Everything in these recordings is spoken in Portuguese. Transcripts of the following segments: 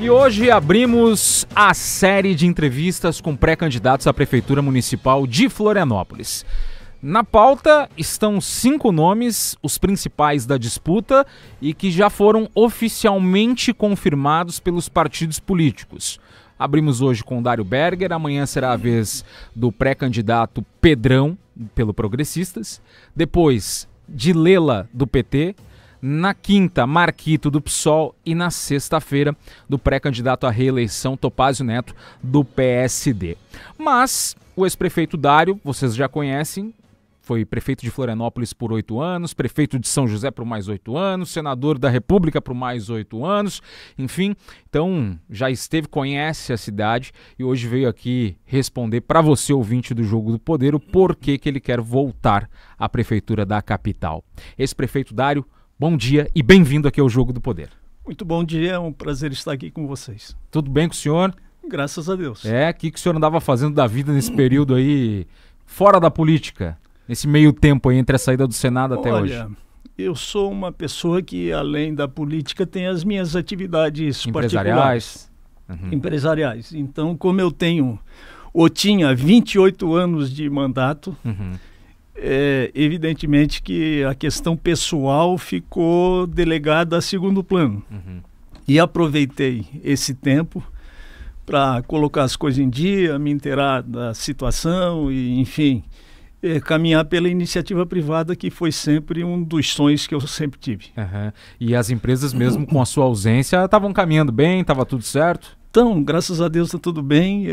E hoje abrimos a série de entrevistas com pré-candidatos à Prefeitura Municipal de Florianópolis. Na pauta estão 5 nomes, os principais da disputa e que já foram oficialmente confirmados pelos partidos políticos. Abrimos hoje com Dário Berger, amanhã será a vez do pré-candidato Pedrão, pelo Progressistas, depois de Lela, do PT, na quinta, Marquito, do PSOL, e na sexta-feira, do pré-candidato à reeleição, Topázio Neto, do PSD. Mas o ex-prefeito Dário, vocês já conhecem, foi prefeito de Florianópolis por 8 anos, prefeito de São José por mais 8 anos, senador da República por mais 8 anos, enfim, então já esteve, conhece a cidade e hoje veio aqui responder para você, ouvinte do Jogo do Poder, o porquê que ele quer voltar à prefeitura da capital. Ex-prefeito Dário, bom dia e bem-vindo aqui ao Jogo do Poder. Muito bom dia, é um prazer estar aqui com vocês. Tudo bem com o senhor? Graças a Deus. O que o senhor andava fazendo da vida nesse período aí, fora da política? Nesse meio tempo aí, entre a saída do Senado até hoje? Olha, eu sou uma pessoa que, além da política, tem as minhas atividades empresariais. Empresariais. Então, como eu tinha 28 anos de mandato, evidentemente que a questão pessoal ficou delegada a segundo plano. E aproveitei esse tempo para colocar as coisas em dia, me inteirar da situação e, enfim, caminhar pela iniciativa privada, que foi sempre um dos sonhos que eu sempre tive. E as empresas, mesmo com a sua ausência, estavam caminhando bem, estava tudo certo? Então, graças a Deus está tudo bem.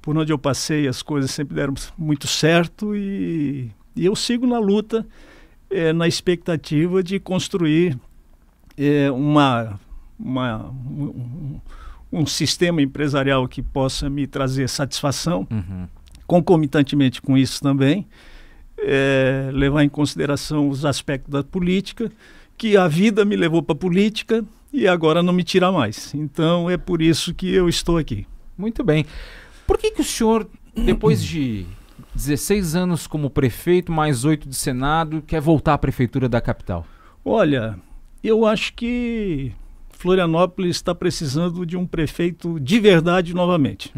Por onde eu passei, as coisas sempre deram muito certo e eu sigo na luta, na expectativa de construir um sistema empresarial que possa me trazer satisfação. Concomitantemente com isso também, levar em consideração os aspectos da política, que a vida me levou para a política e agora não me tira mais. Então é por isso que eu estou aqui. Muito bem. Por que o senhor, depois de 16 anos como prefeito, mais 8 de Senado, quer voltar à prefeitura da capital? Olha, eu acho que Florianópolis está precisando de um prefeito de verdade novamente.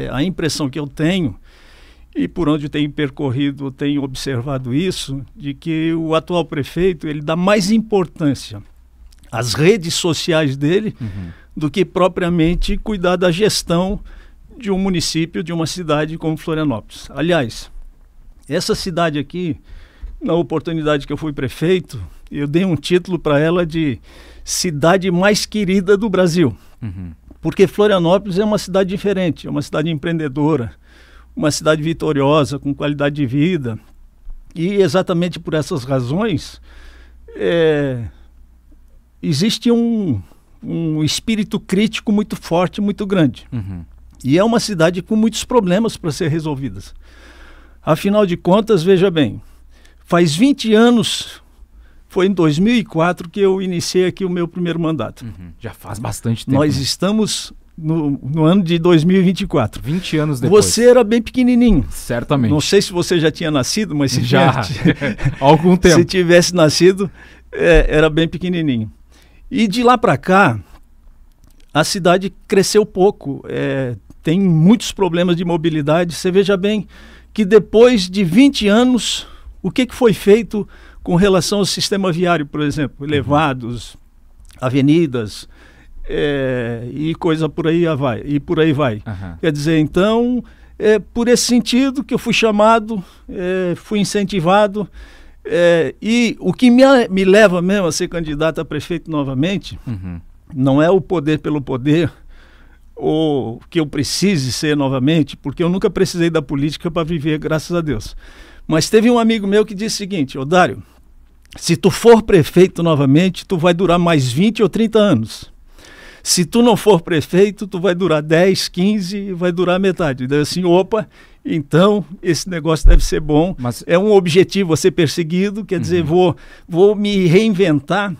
A impressão que eu tenho, e por onde eu tenho percorrido, eu tenho observado isso, de que o atual prefeito ele dá mais importância às redes sociais dele do que propriamente cuidar da gestão de um município, de uma cidade como Florianópolis. Aliás, essa cidade aqui, na oportunidade que eu fui prefeito, eu dei um título para ela de cidade mais querida do Brasil. Porque Florianópolis é uma cidade diferente, é uma cidade empreendedora, uma cidade vitoriosa, com qualidade de vida. E exatamente por essas razões, existe um espírito crítico muito forte, muito grande. E é uma cidade com muitos problemas para ser resolvidas. Afinal de contas, veja bem, faz 20 anos... Foi em 2004 que eu iniciei aqui o meu primeiro mandato. Já faz bastante tempo. Nós estamos no ano de 2024. 20 anos depois. Você era bem pequenininho. Certamente. Não sei se você já tinha nascido, mas se já há algum tempo. Se tivesse nascido, era bem pequenininho. E de lá para cá, a cidade cresceu pouco. Tem muitos problemas de mobilidade. Você veja bem que depois de 20 anos, o que foi feito com relação ao sistema viário, por exemplo, elevados, avenidas e coisa por aí vai. E por aí vai. Quer dizer, então, por esse sentido que eu fui chamado, fui incentivado, e o que me leva mesmo a ser candidato a prefeito novamente, não é o poder pelo poder, ou que eu precise ser novamente, porque eu nunca precisei da política para viver, graças a Deus. Mas teve um amigo meu que disse o seguinte: ô Dário, se tu for prefeito novamente, tu vai durar mais 20 ou 30 anos. Se tu não for prefeito, tu vai durar 10, 15 e vai durar metade. Daí assim, opa, então esse negócio deve ser bom. Mas é um objetivo a ser perseguido, quer dizer, vou me reinventar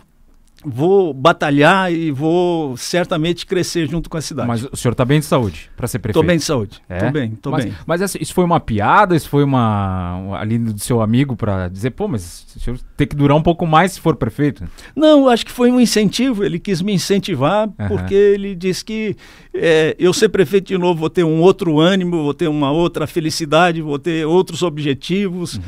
vou batalhar e vou certamente crescer junto com a cidade. Mas o senhor está bem de saúde para ser prefeito? Estou bem de saúde, estou bem. Mas isso foi uma piada? Isso foi ali do seu amigo para dizer, pô, mas o senhor tem que durar um pouco mais se for prefeito? Não, acho que foi um incentivo, ele quis me incentivar, porque ele disse que eu ser prefeito de novo vou ter um outro ânimo, vou ter uma outra felicidade, vou ter outros objetivos,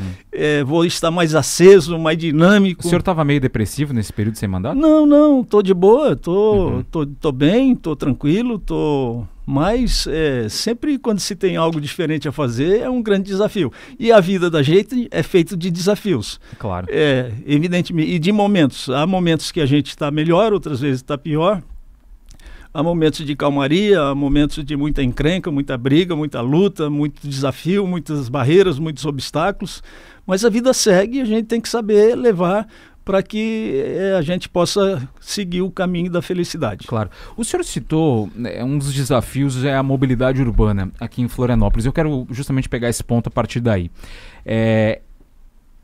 vou estar mais aceso, mais dinâmico. O senhor estava meio depressivo nesse período sem mandato? Não, tô de boa, tô bem, tô tranquilo, mas sempre quando se tem algo diferente a fazer é um grande desafio. E a vida da gente é feita de desafios. Claro. Evidentemente, e de momentos. Há momentos que a gente está melhor, outras vezes está pior. Há momentos de calmaria, há momentos de muita encrenca, muita briga, muita luta, muito desafio, muitas barreiras, muitos obstáculos. Mas a vida segue e a gente tem que saber levar para que a gente possa seguir o caminho da felicidade. Claro. O senhor citou, um dos desafios é a mobilidade urbana aqui em Florianópolis. Eu quero justamente pegar esse ponto a partir daí.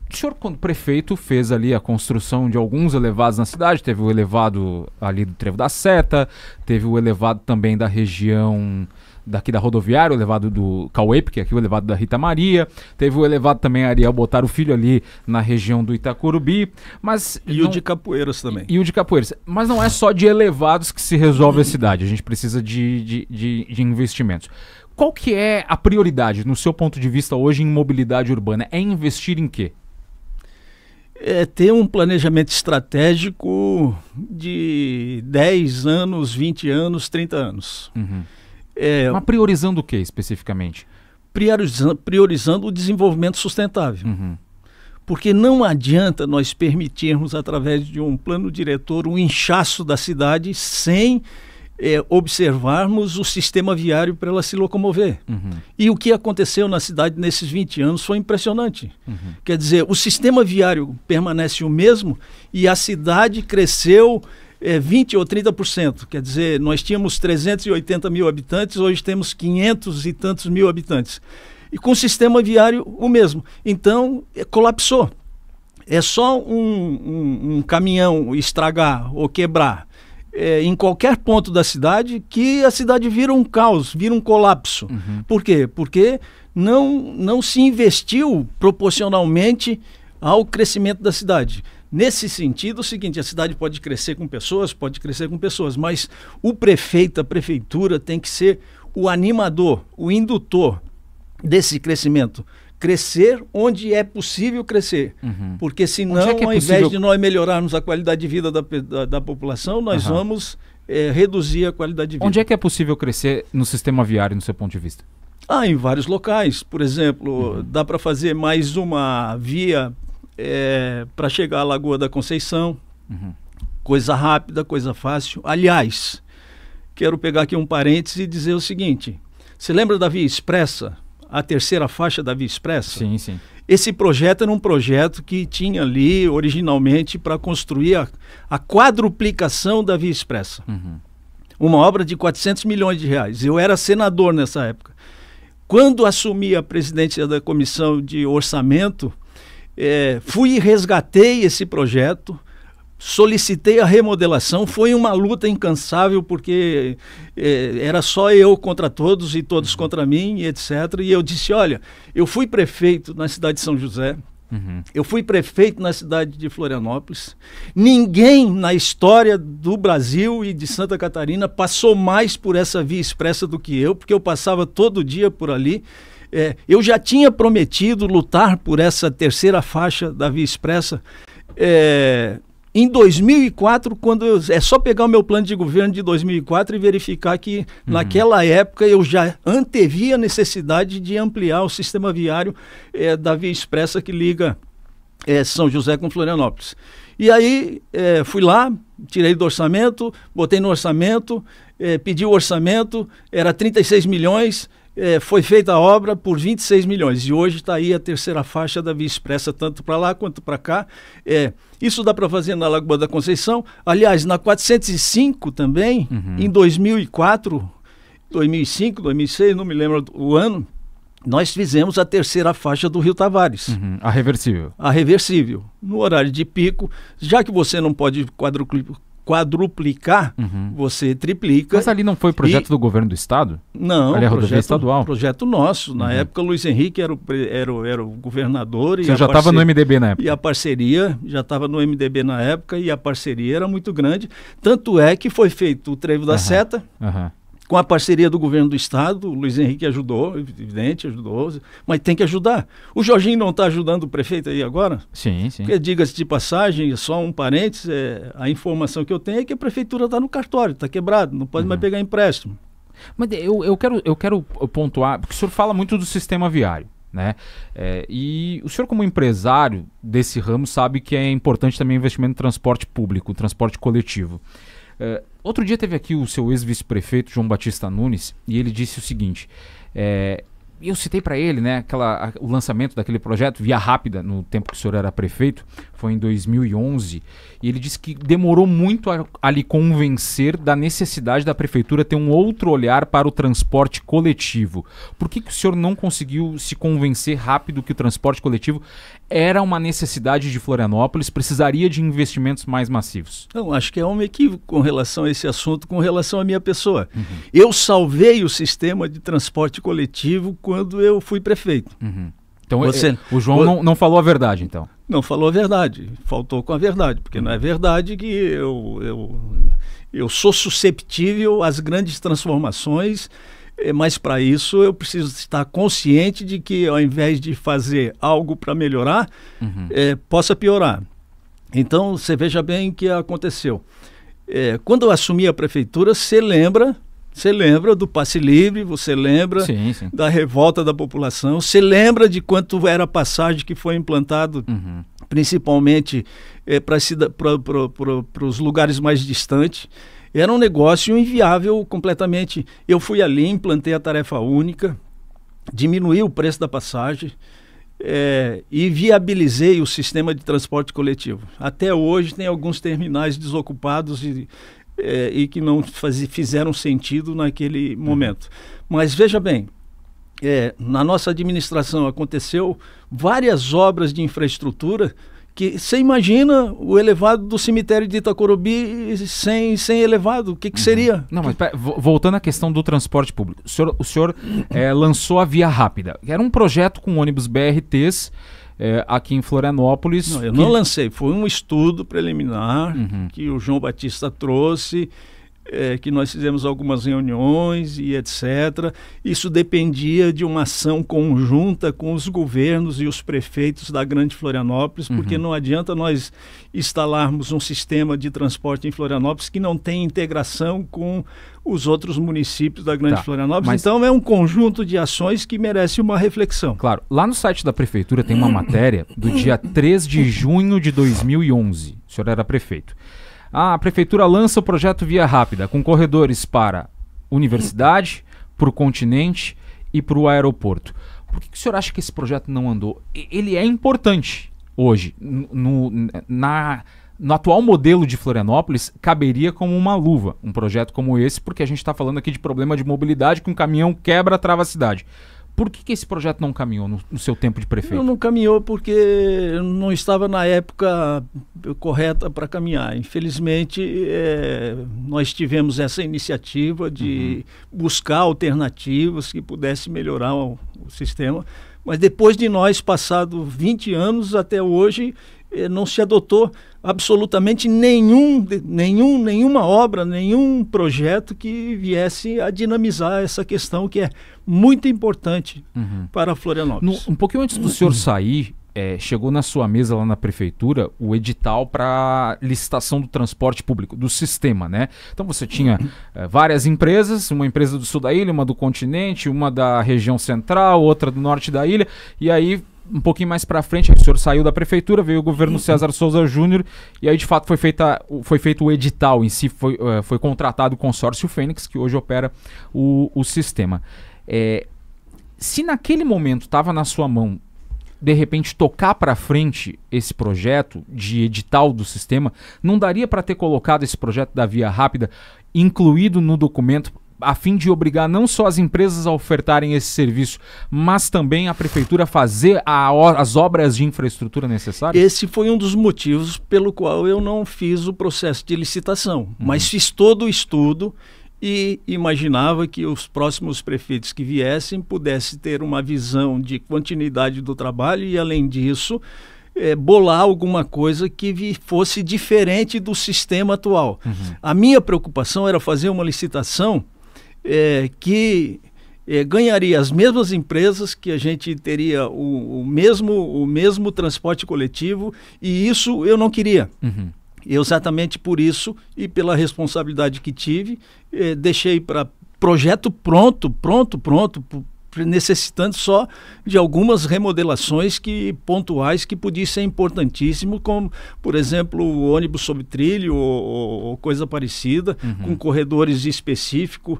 O senhor, quando prefeito, fez ali a construção de alguns elevados na cidade. Teve o elevado ali do Trevo da Seta, teve o elevado também da região daqui da rodoviária, o elevado do Cauê, que é aqui o elevado da Rita Maria, teve o elevado também Ariel Botar o Filho ali na região do Itacurubi, mas... o de Capoeiras também. E o de Capoeiras. Mas não é só de elevados que se resolve a cidade, a gente precisa de investimentos. Qual que é a prioridade, no seu ponto de vista hoje, em mobilidade urbana? É investir em quê? É ter um planejamento estratégico de 10 anos, 20 anos, 30 anos. Mas priorizando o que especificamente? Priorizando o desenvolvimento sustentável. Porque não adianta nós permitirmos, através de um plano diretor, um inchaço da cidade sem observarmos o sistema viário para ela se locomover. E o que aconteceu na cidade nesses 20 anos foi impressionante. Quer dizer, o sistema viário permanece o mesmo e a cidade cresceu 20 ou 30%. Quer dizer, nós tínhamos 380 mil habitantes, hoje temos 500 e tantos mil habitantes. E com o sistema viário o mesmo. Então, colapsou. É só um caminhão estragar ou quebrar em qualquer ponto da cidade que a cidade vira um caos, vira um colapso. Por quê? Porque não se investiu proporcionalmente ao crescimento da cidade. Nesse sentido, é o seguinte, a cidade pode crescer com pessoas, mas o prefeito, a prefeitura tem que ser o animador, o indutor desse crescimento. Crescer onde é possível crescer. Porque senão, ao invés de nós melhorarmos a qualidade de vida da população, nós vamos reduzir a qualidade de vida. Onde é que é possível crescer no sistema viário, no seu ponto de vista? Em vários locais. Por exemplo, dá para fazer mais uma via para chegar à Lagoa da Conceição. Coisa rápida, coisa fácil. Aliás, quero pegar aqui um parênteses e dizer o seguinte. Você lembra da Via Expressa? A terceira faixa da Via Expressa? Sim, sim. Esse projeto era um projeto que tinha ali, originalmente, para construir a quadruplicação da Via Expressa. Uma obra de 400 milhões de reais. Eu era senador nessa época. Quando assumi a presidência da Comissão de Orçamento, fui e resgatei esse projeto, solicitei a remodelação, foi uma luta incansável porque era só eu contra todos e todos contra mim, e etc. E eu disse, olha, eu fui prefeito na cidade de São José, eu fui prefeito na cidade de Florianópolis, ninguém na história do Brasil e de Santa Catarina passou mais por essa via expressa do que eu, porque eu passava todo dia por ali. Eu já tinha prometido lutar por essa terceira faixa da Via Expressa em 2004, é só pegar o meu plano de governo de 2004 e verificar que naquela época eu já antevia a necessidade de ampliar o sistema viário da Via Expressa que liga São José com Florianópolis. E aí fui lá, tirei do orçamento, botei no orçamento, pedi o orçamento, era 36 milhões, foi feita a obra por 26 milhões e hoje está aí a terceira faixa da Via Expressa, tanto para lá quanto para cá. Isso dá para fazer na Lagoa da Conceição. Aliás, na 405 também, em 2004, 2005, 2006, não me lembro o ano, nós fizemos a terceira faixa do Rio Tavares. A reversível. A reversível. No horário de pico, já que você não pode quadruplicar, você triplica. Mas ali não foi projeto do governo do estado? Não, ali é rodovia estadual. Projeto nosso. Na época, o Luiz Henrique era o governador. Você já estava no MDB na época? E a parceria, já estava no MDB na época, e a parceria era muito grande. Tanto é que foi feito o Trevo da Seta, com a parceria do governo do estado. O Luiz Henrique ajudou, evidente, ajudou, mas tem que ajudar. O Jorginho não está ajudando o prefeito aí agora? Sim, sim. Porque, diga-se de passagem, só um parênteses, a informação que eu tenho é que a prefeitura está no cartório, está quebrado, não pode mais pegar empréstimo. Mas eu quero pontuar, porque o senhor fala muito do sistema viário, né? E o senhor, como empresário desse ramo, sabe que é importante também o investimento no transporte público, transporte coletivo. Outro dia teve aqui o seu ex-vice-prefeito, João Batista Nunes, e ele disse o seguinte, eu citei para ele, né, o lançamento daquele projeto Via Rápida, no tempo que o senhor era prefeito, foi em 2011, e ele disse que demorou muito a lhe convencer da necessidade da prefeitura ter um outro olhar para o transporte coletivo. Por que o senhor não conseguiu se convencer rápido que o transporte coletivo era uma necessidade de Florianópolis, precisaria de investimentos mais massivos? Não, acho que é um equívoco com relação a esse assunto, com relação à minha pessoa. Eu salvei o sistema de transporte coletivo quando eu fui prefeito. Então o João não falou a verdade, então? Não falou a verdade, faltou com a verdade, porque não é verdade que eu sou susceptível às grandes transformações, mas para isso eu preciso estar consciente de que, ao invés de fazer algo para melhorar, possa piorar. Então, você veja bem o que aconteceu. Quando eu assumi a prefeitura, você lembra do passe livre, você lembra da revolta da população, você lembra de quanto era a passagem que foi implantado, principalmente para os lugares mais distantes. Era um negócio inviável completamente. Eu fui ali, implantei a tarifa única, diminuí o preço da passagem e viabilizei o sistema de transporte coletivo. Até hoje tem alguns terminais desocupados e que não fizeram sentido naquele momento. Mas veja bem, na nossa administração aconteceu várias obras de infraestrutura que você imagina o elevado do cemitério de Itacorubi sem elevado, o que seria? Não, mas voltando à questão do transporte público, o senhor lançou a Via Rápida, que era um projeto com ônibus BRTs aqui em Florianópolis. Não, eu não lancei, foi um estudo preliminar que o João Batista trouxe, que nós fizemos algumas reuniões e etc. Isso dependia de uma ação conjunta com os governos e os prefeitos da Grande Florianópolis, porque não adianta nós instalarmos um sistema de transporte em Florianópolis que não tem integração com os outros municípios da Grande Florianópolis. Então é um conjunto de ações que merece uma reflexão. Claro, lá no site da prefeitura tem uma matéria do dia 3 de junho de 2011, o senhor era prefeito. A prefeitura lança o projeto Via Rápida, com corredores para Universidade, para o Continente e para o aeroporto. Por que o senhor acha que esse projeto não andou? Ele é importante hoje. No atual modelo de Florianópolis, caberia como uma luva um projeto como esse, porque a gente está falando aqui de problema de mobilidade, que um caminhão quebra, trava a cidade. Por que esse projeto não caminhou no seu tempo de prefeito? Não caminhou porque não estava na época correta para caminhar. Infelizmente, nós tivemos essa iniciativa de buscar alternativas que pudessem melhorar o sistema, mas depois de nós, passado 20 anos até hoje, não se adotou absolutamente nenhuma obra, nenhum projeto que viesse a dinamizar essa questão que é muito importante para Florianópolis. Um pouquinho antes do senhor sair, chegou na sua mesa lá na prefeitura o edital para licitação do transporte público, do sistema, né? Então você tinha várias empresas, uma empresa do sul da ilha, uma do continente, uma da região central, outra do norte da ilha, e aí um pouquinho mais para frente, o senhor saiu da prefeitura, veio o governo César Souza Júnior, e aí de fato foi feito o edital em si, foi contratado o consórcio Fênix, que hoje opera o sistema. Se naquele momento estava na sua mão, de repente, tocar para frente esse projeto de edital do sistema, não daria para ter colocado esse projeto da Via Rápida incluído no documento a fim de obrigar não só as empresas a ofertarem esse serviço, mas também a prefeitura a fazer as obras de infraestrutura necessárias? Esse foi um dos motivos pelo qual eu não fiz o processo de licitação, mas fiz todo o estudo e imaginava que os próximos prefeitos que viessem pudessem ter uma visão de continuidade do trabalho e, além disso, bolar alguma coisa que fosse diferente do sistema atual. A minha preocupação era fazer uma licitação que ganharia as mesmas empresas, que a gente teria o mesmo transporte coletivo, e isso eu não queria. Exatamente por isso e pela responsabilidade que tive, deixei para projeto pronto, necessitando só de algumas remodelações pontuais que podia ser importantíssimo, como, por exemplo, o ônibus sob trilho ou coisa parecida, com corredores específicos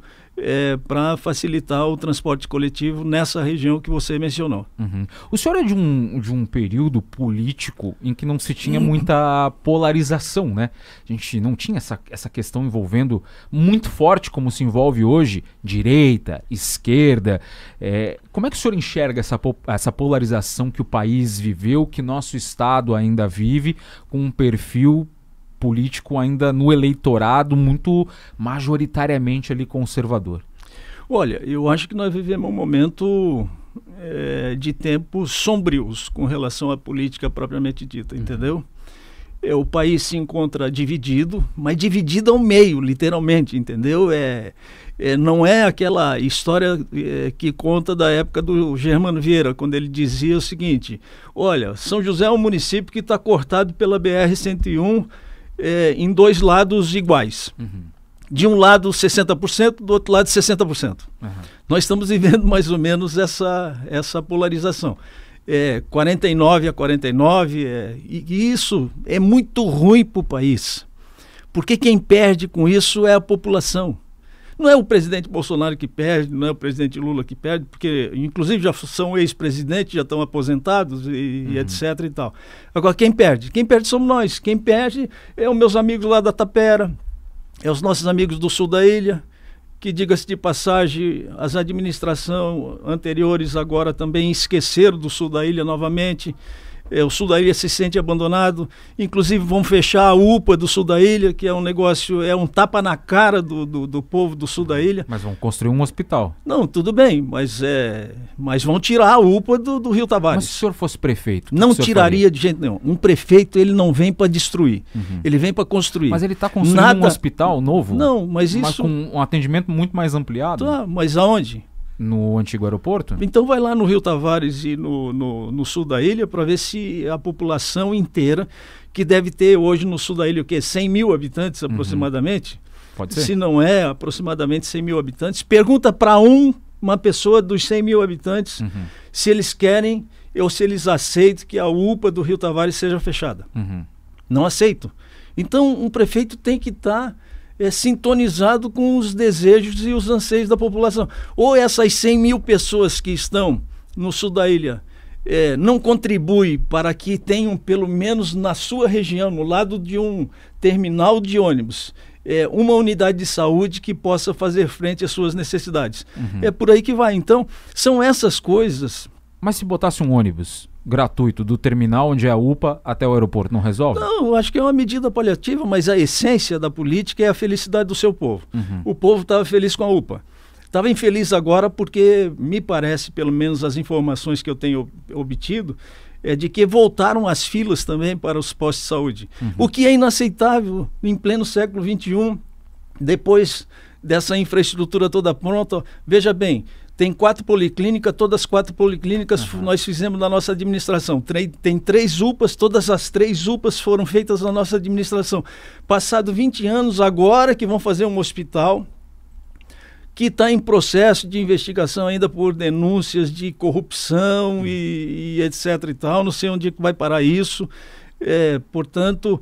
para facilitar o transporte coletivo nessa região que você mencionou. O senhor é de um período político em que não se tinha muita polarização, né? A gente não tinha essa questão envolvendo muito forte como se envolve hoje, direita, esquerda. Como é que o senhor enxerga essa polarização que o país viveu, que nosso Estado ainda vive, com um perfil político ainda no eleitorado muito majoritariamente ali conservador? Olha, eu acho que nós vivemos um momento de tempos sombrios com relação à política propriamente dita, entendeu? O país se encontra dividido, mas dividido ao meio, literalmente, entendeu? Não é aquela história que conta da época do Germano Vieira, quando ele dizia o seguinte: olha, São José é um município que está cortado pela BR-101 em dois lados iguais. De um lado 60%, do outro lado 60%. Nós estamos vivendo mais ou menos essa polarização. 49 a 49, e isso é muito ruim para o país, porque quem perde com isso é a população. Não é o presidente Bolsonaro que perde, não é o presidente Lula que perde, porque inclusive já são ex-presidentes, já estão aposentados e etc e tal. Agora, quem perde? Quem perde somos nós. Quem perde é os meus amigos lá da Tapera, é os nossos amigos do sul da ilha, que, diga-se de passagem, as administrações anteriores agora também esqueceram do sul da ilha novamente. O sul da ilha se sente abandonado, inclusive vão fechar a UPA do sul da ilha, que é um negócio, um tapa na cara do povo do sul da ilha. Mas vão construir um hospital. Não, tudo bem, mas vão tirar a UPA do Rio Tavares. Mas se o senhor fosse prefeito, não tiraria de jeito nenhum. Um prefeito, ele não vem para destruir, ele vem para construir. Mas ele está construindo um hospital novo? Não, mas com um atendimento muito mais ampliado? Tá, mas aonde? No antigo aeroporto? Então vai lá no Rio Tavares e no sul da ilha para ver se a população inteira, que deve ter hoje no sul da ilha o quê? 100 mil habitantes aproximadamente? Pode ser. Se não é, aproximadamente 100 mil habitantes. Pergunta para uma pessoa dos 100 mil habitantes se eles querem ou se eles aceitam que a UPA do Rio Tavares seja fechada. Não aceitam. Então um prefeito tem que estar sintonizado com os desejos e os anseios da população. Ou essas 100 mil pessoas que estão no sul da ilha não contribuem para que tenham, pelo menos na sua região, no lado de um terminal de ônibus, uma unidade de saúde que possa fazer frente às suas necessidades. É por aí que vai. Então, são essas coisas. Mas se botasse um ônibus gratuito do terminal onde é a UPA até o aeroporto, não resolve? Não, eu acho que é uma medida paliativa, mas a essência da política é a felicidade do seu povo. O povo estava feliz com a UPA. Estava infeliz agora porque, me parece, pelo menos as informações que eu tenho obtido, de que voltaram as filas também para os postos de saúde. O que é inaceitável em pleno século XXI, depois dessa infraestrutura toda pronta. Veja bem, tem 4 policlínicas, todas as 4 policlínicas nós fizemos na nossa administração. Tem 3 UPAs, todas as 3 UPAs foram feitas na nossa administração. Passado 20 anos, agora que vão fazer um hospital que está em processo de investigação ainda por denúncias de corrupção e etc e tal. Não sei onde vai parar isso. Portanto,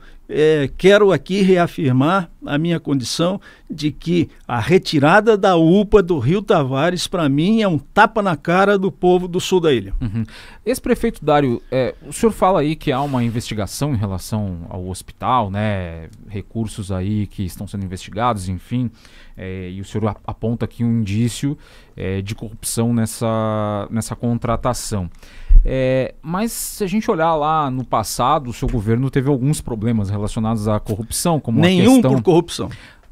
quero aqui reafirmar a minha condição de que a retirada da UPA do Rio Tavares, para mim, é um tapa na cara do povo do sul da ilha. Uhum. Ex-prefeito Dário, o senhor fala aí que há uma investigação em relação ao hospital, né? Recursos aí que estão sendo investigados, enfim, e o senhor aponta aqui um indício de corrupção nessa contratação. Mas se a gente olhar lá no passado, o seu governo teve alguns problemas relacionados à corrupção, como Nenhum por corrupção.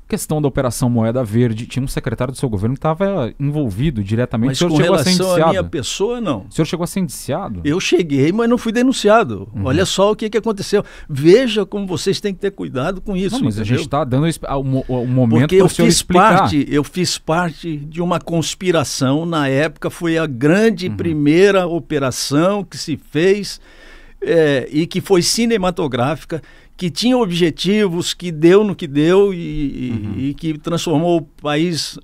Questão da Operação Moeda Verde. Tinha um secretário do seu governo que estava envolvido diretamente. Mas o senhor com chegou a ser relação indiciado? à minha pessoa, não. O senhor chegou a ser indiciado? Eu cheguei, mas não fui denunciado. Olha só o que aconteceu. Veja como vocês têm que ter cuidado com isso. Não, mas entendeu? a gente está dando o momento para o senhor explicar. Eu fiz parte de uma conspiração. Na época foi a grande primeira operação que se fez e que foi cinematográfica, que tinha objetivos, que deu no que deu e que transformou o país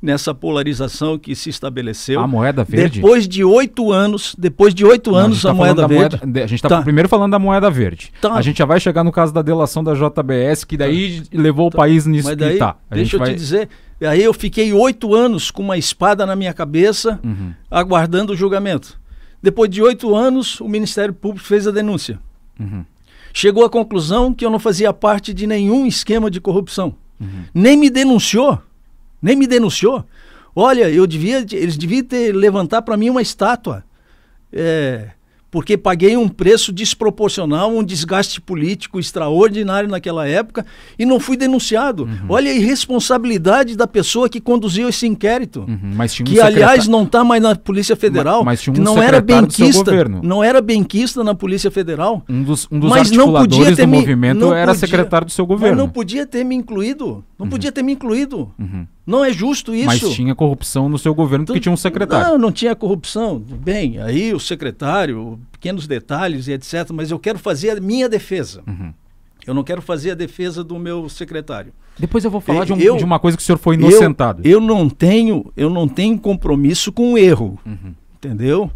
nessa polarização que se estabeleceu. A moeda verde? Depois de 8 anos, a moeda verde. A gente está primeiro falando da moeda verde. Tá. A gente já vai chegar no caso da delação da JBS, que daí levou o país nisso. Mas daí, deixa eu te dizer, aí eu fiquei 8 anos com uma espada na minha cabeça, aguardando o julgamento. Depois de 8 anos, o Ministério Público fez a denúncia. Chegou à conclusão que eu não fazia parte de nenhum esquema de corrupção. Nem me denunciou. Olha, eles deviam levantar para mim uma estátua. Porque paguei um preço desproporcional, um desgaste político extraordinário naquela época e não fui denunciado. Olha a irresponsabilidade da pessoa que conduziu esse inquérito. Mas tinha que, aliás, não está mais na Polícia Federal. Mas tinha um que não era benquista, não era benquista na Polícia Federal. Um dos articuladores do movimento era secretário do seu governo. Mas não podia ter me incluído. Não é justo isso. Mas tinha corrupção no seu governo porque tinha um secretário. Não tinha corrupção. Bem, aí o secretário, pequenos detalhes e etc. Mas eu quero fazer a minha defesa. Eu não quero fazer a defesa do meu secretário. Depois eu vou falar de uma coisa que o senhor foi inocentado. Eu não tenho compromisso com o erro. Entendeu?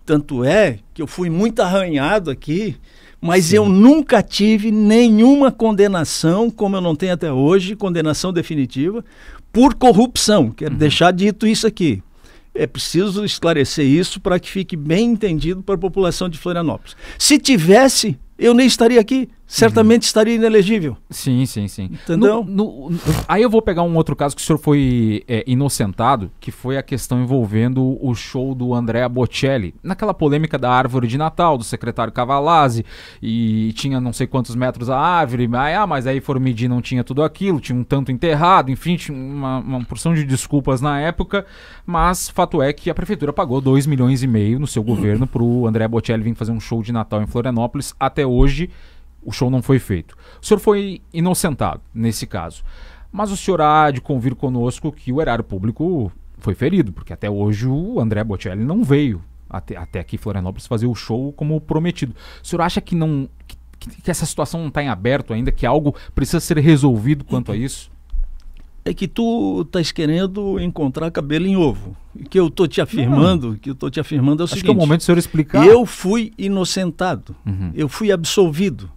Tanto é que eu fui muito arranhado aqui, mas eu nunca tive nenhuma condenação, como eu não tenho até hoje, condenação definitiva, por corrupção. Quero deixar dito isso aqui. É preciso esclarecer isso para que fique bem entendido para a população de Florianópolis. Se tivesse, eu nem estaria aqui. Certamente estaria inelegível. Sim. Entendeu? Aí eu vou pegar um outro caso que o senhor foi inocentado, que foi a questão envolvendo o show do Andrea Bocelli, naquela polêmica da árvore de Natal, do secretário Cavalazzi, e tinha não sei quantos metros a árvore, mas aí foram medir, não tinha tudo aquilo, tinha um tanto enterrado, enfim, tinha uma porção de desculpas na época, mas fato é que a prefeitura pagou 2,5 milhões no seu governo para o Andrea Bocelli vir fazer um show de Natal em Florianópolis. Até hoje o show não foi feito. O senhor foi inocentado nesse caso. Mas o senhor há de convir conosco que o erário público foi ferido, porque até hoje o André Bocelli não veio até aqui em Florianópolis fazer o show como prometido. O senhor acha que essa situação não está em aberto ainda, que algo precisa ser resolvido quanto a isso? É que tu estás querendo encontrar cabelo em ovo. O que eu estou te afirmando, é o seguinte. Acho que é o momento do senhor explicar. Eu fui inocentado. Eu fui absolvido.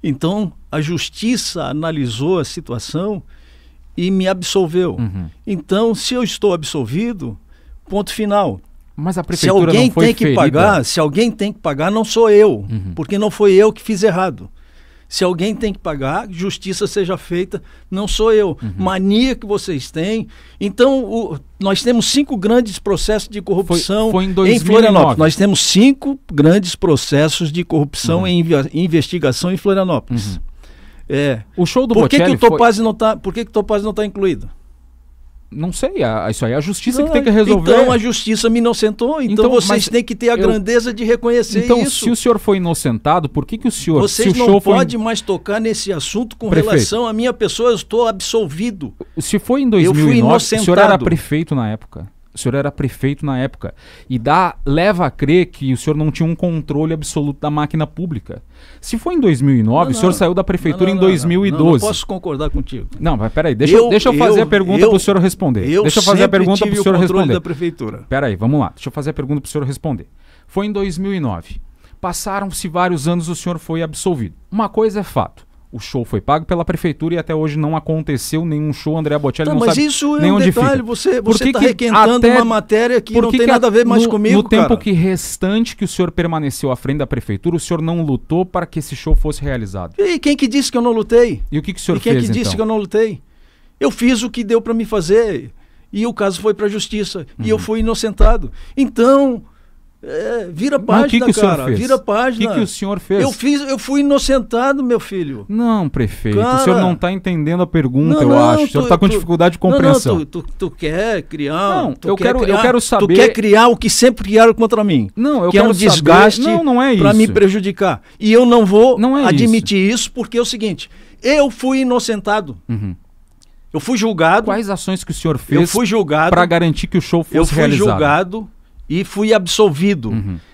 Então, a justiça analisou a situação e me absolveu. Então, se eu estou absolvido, ponto final. Mas a prefeitura não foi ferida? Se alguém tem que pagar, não sou eu, porque não foi eu que fiz errado. Se alguém tem que pagar, justiça seja feita, não sou eu. Mania que vocês têm. Então, nós temos 5 grandes processos de corrupção em Florianópolis. Nós temos 5 grandes processos de corrupção em investigação em Florianópolis. O show do Bocelli Por que o Topazzi não está incluído? Não sei, isso aí é a justiça que tem que resolver. Então a justiça me inocentou, então vocês têm que ter a grandeza de reconhecer isso. Então, se o senhor foi inocentado, por que o senhor... Vocês não podem mais tocar nesse assunto com relação à minha pessoa, eu estou absolvido. Se foi em 2009, o senhor era prefeito na época. O senhor era prefeito na época. E leva a crer que o senhor não tinha um controle absoluto da máquina pública. Se foi em 2009, o senhor saiu da prefeitura em 2012. Não posso concordar contigo. Não, mas peraí, deixa eu fazer a pergunta para o senhor responder. Deixa eu fazer a pergunta para o senhor responder. Da prefeitura. Peraí, vamos lá. Deixa eu fazer a pergunta para o senhor responder. Foi em 2009. Passaram-se vários anos, o senhor foi absolvido. Uma coisa é fato. O show foi pago pela prefeitura e até hoje não aconteceu nenhum show. André Bocelli não mas sabe isso nem é um onde detalhe. fica. Você está requentando uma matéria que não tem nada a ver mais comigo, no tempo que restante que o senhor permaneceu à frente da prefeitura, o senhor não lutou para que esse show fosse realizado? E quem que disse que eu não lutei? E o que o senhor fez, então? Quem que disse que eu não lutei? Eu fiz o que deu para me fazer e o caso foi para a justiça e eu fui inocentado. Então... vira página, vira página. O que o senhor fez? Eu fui inocentado, meu filho. Não, prefeito, o senhor não está entendendo a pergunta, eu acho. O senhor está com dificuldade de compreensão. Tu quer criar... Não, eu quero saber... Tu quer criar o que sempre criaram contra mim. Não, eu quero é um desgaste para me prejudicar. E eu não vou admitir isso, porque é o seguinte, eu fui inocentado. Eu fui julgado. Quais ações que o senhor fez para garantir que o show fosse realizado? Eu fui julgado e fui absolvido.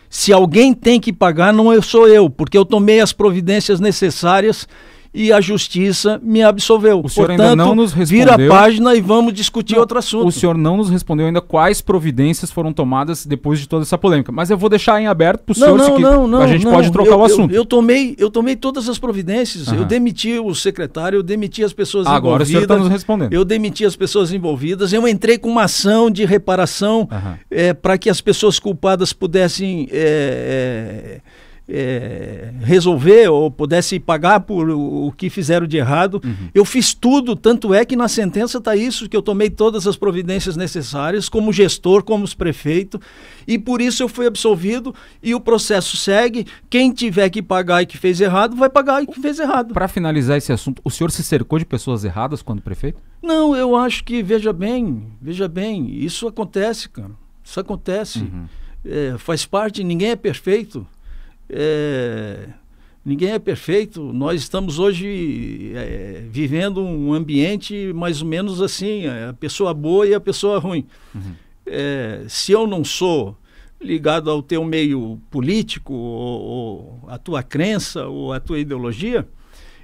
Se alguém tem que pagar, não sou eu, porque eu tomei as providências necessárias e a justiça me absolveu. O senhor ainda não nos respondeu. Vira a página e vamos discutir outro assunto. O senhor não nos respondeu ainda quais providências foram tomadas depois de toda essa polêmica. Mas eu vou deixar em aberto para o senhor, a gente pode trocar o assunto. Eu tomei todas as providências. Eu demiti o secretário, eu demiti as pessoas envolvidas. Agora o senhor está nos respondendo. Eu demiti as pessoas envolvidas. Eu entrei com uma ação de reparação para que as pessoas culpadas pudessem... resolver ou pudesse pagar por o que fizeram de errado. Eu fiz tudo, tanto é que na sentença está isso, que eu tomei todas as providências necessárias como gestor, como prefeito, e por isso eu fui absolvido e o processo segue. Quem tiver que pagar e que fez errado, vai pagar e que fez errado. Para finalizar esse assunto, o senhor se cercou de pessoas erradas quando prefeito? Não, eu acho que, veja bem, isso acontece, cara. Isso acontece. Faz parte, ninguém é perfeito. Ninguém é perfeito. Nós estamos hoje vivendo um ambiente mais ou menos assim, a pessoa boa e a pessoa ruim. Se eu não sou ligado ao teu meio político ou a tua crença ou a tua ideologia,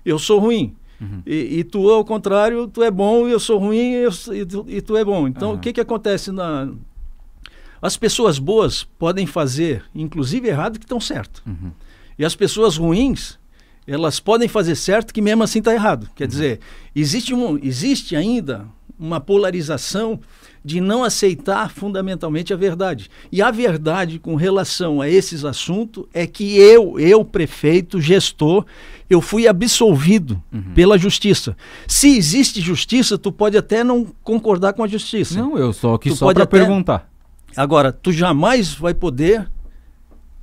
eu sou ruim. E tu, ao contrário, tu é bom e eu sou ruim e tu é bom. Então, o que acontece As pessoas boas podem fazer, inclusive errado, que estão certo. E as pessoas ruins, elas podem fazer certo que mesmo assim está errado. Quer dizer, existe ainda uma polarização de não aceitar fundamentalmente a verdade. E a verdade com relação a esses assuntos é que eu prefeito, gestor, eu fui absolvido pela justiça. Se existe justiça, tu pode até não concordar com a justiça. Não, eu só aqui só para perguntar. Agora, tu jamais vai poder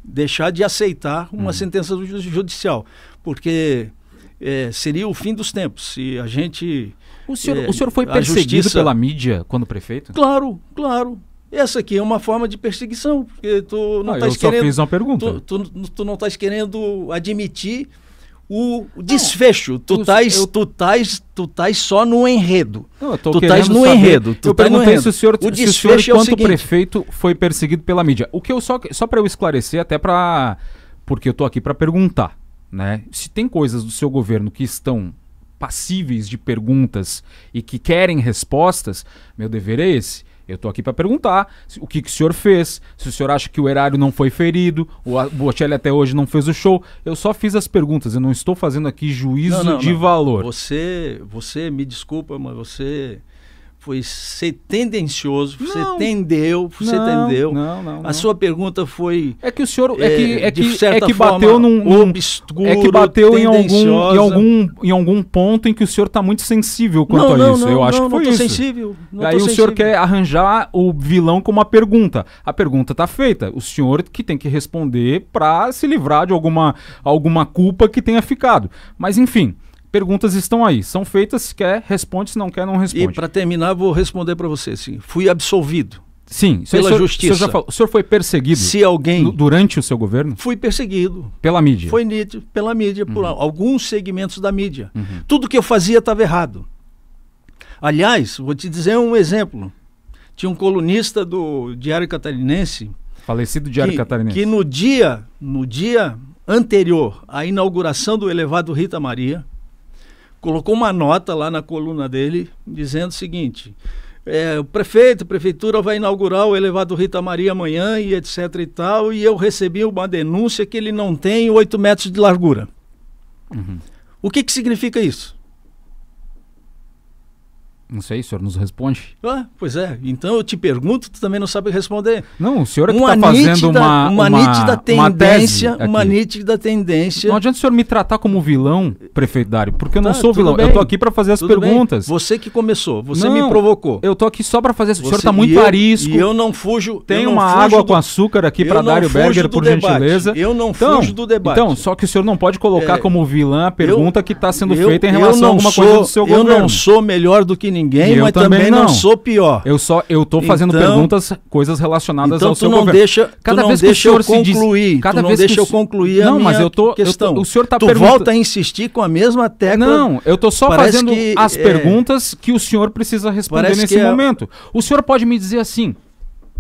deixar de aceitar uma sentença judicial, porque seria o fim dos tempos. Se a gente... O senhor foi perseguido pela mídia quando prefeito? Claro. Essa aqui é uma forma de perseguição, porque tu não estás querendo... Eu só fiz uma pergunta. Tu não estás querendo admitir o desfecho. Tu estás só no enredo. Não, tu estás no enredo. Eu perguntei se o senhor, quanto prefeito, foi perseguido pela mídia. O que eu só para eu esclarecer, até para... Porque eu estou aqui para perguntar, né? Se tem coisas do seu governo que estão passíveis de perguntas e que querem respostas, meu dever é esse. Eu estou aqui para perguntar o que o senhor fez, se o senhor acha que o erário não foi ferido, o Bocelli até hoje não fez o show. Eu só fiz as perguntas, eu não estou fazendo aqui juízo de valor. Você me desculpa, mas você foi ser tendencioso, você entendeu. Não. A sua pergunta foi... É que o senhor que bateu obscuro, é que bateu em algum ponto em que o senhor está muito sensível quanto a isso. Eu acho que foi isso. Sensível. Aí o senhor quer arranjar o vilão com uma pergunta. A pergunta está feita. O senhor que tem que responder para se livrar de alguma culpa que tenha ficado. Mas enfim... Perguntas estão aí, são feitas, se quer, responde, se não quer, não responde. E para terminar, vou responder para você, sim. Fui absolvido. Sim, pela justiça. O senhor foi perseguido durante o seu governo? Fui perseguido. Pela mídia? Foi nítido, pela mídia, por alguns segmentos da mídia. Tudo que eu fazia estava errado. Aliás, vou te dizer um exemplo. Tinha um colunista do Diário Catarinense... Falecido Diário Catarinense. Que no dia anterior à inauguração do elevado Rita Maria... colocou uma nota lá na coluna dele dizendo o seguinte: o prefeito, a prefeitura vai inaugurar o elevado Rita Maria amanhã e etc e tal, e eu recebi uma denúncia que ele não tem 8 metros de largura. O que significa isso? Não sei, o senhor nos responde. Pois é, então eu te pergunto, tu também não sabe responder. Não, o senhor é que está fazendo uma nítida tendência, uma nítida tendência. Não adianta o senhor me tratar como vilão, prefeito Dário, porque eu não sou vilão. Bem, eu estou aqui para fazer as perguntas. Bem. Você que começou, você me provocou. Eu estou aqui só para fazer. O senhor está muito arisco. E eu não fujo. Tem uma água com açúcar aqui para Dário Berger, por gentileza. Eu não fujo do debate. Então, só que o senhor não pode colocar como vilã a pergunta que está sendo feita em relação a alguma coisa do seu governo. Eu não sou melhor do que ninguém, mas também não sou pior. Eu tô fazendo perguntas, coisas relacionadas ao seu governo. Cada vez que o senhor concluir, cada vez que eu concluir a minha questão. O senhor tá volta a insistir com a mesma tecla. Não, eu tô só fazendo as perguntas que o senhor precisa responder nesse momento. O senhor pode me dizer assim: